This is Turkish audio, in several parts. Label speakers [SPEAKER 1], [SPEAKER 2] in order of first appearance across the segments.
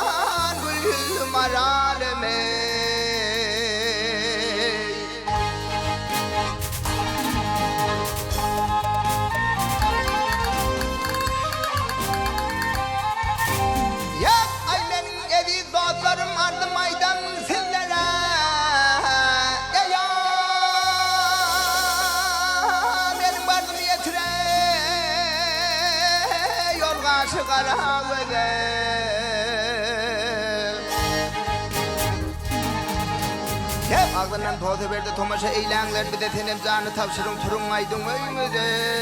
[SPEAKER 1] lan gül maralime. Yak ay benim evi dostlarım vardı maydan sizlere. Ya benim vardım yetire yolga çıkara göze. Hep ağzından tozu verdi tomaşa eylenler bir de senin canı tavşırın turun aydın öymüze.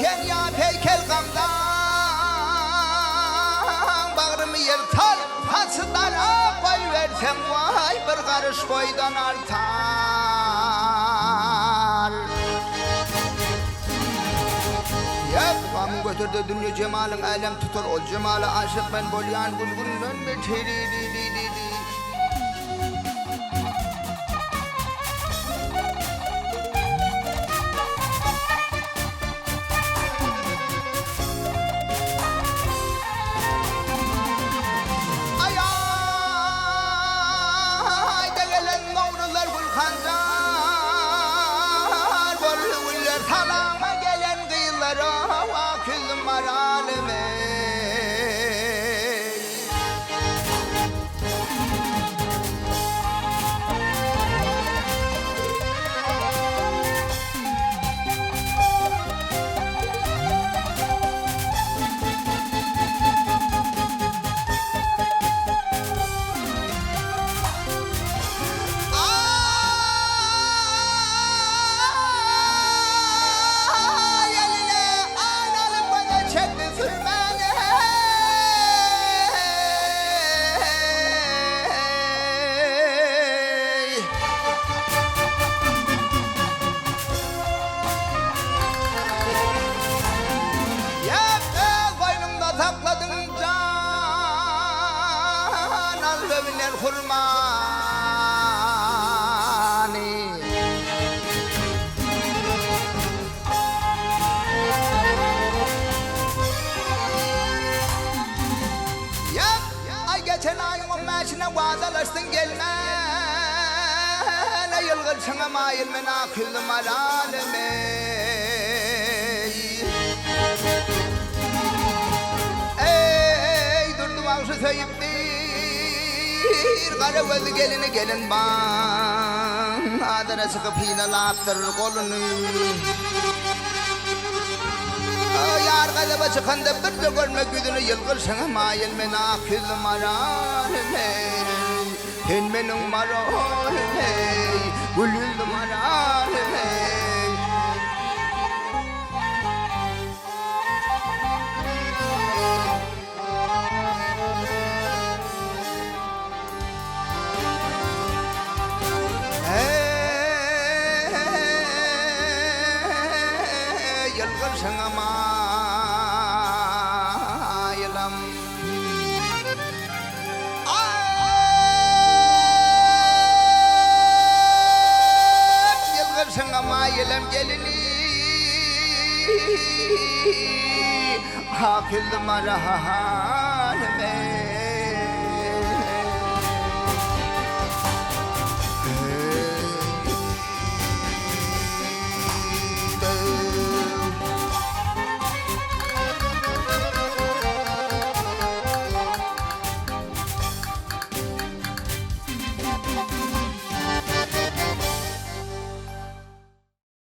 [SPEAKER 1] Sen ya peykel gamdan bağrımı yırtar hasıdara koy versem vay bir karış boydan artar. Ya babamın götürdü dünya cemalın alem tutar o cemale aşık ben bolyan gülgünün meteri. Salama gelen kıyılara vakül maralime. Kurmani ya ay geçen ayın 15'ine vaadalaştın gelme ne yılgır sana mayil menakül maralime. Ey durdum ağzı söyüp kara göz gelini gelin ban adına sıkıp hinalattırır kolunu. Yar kalaba çıkanda bir de görmek yüzünü yılgır sana mayil menakül maralime. Sen benim maralime gülül maralime. Yılgır sana mayılam. Yılgır sana mayılam gelini hakil maralime.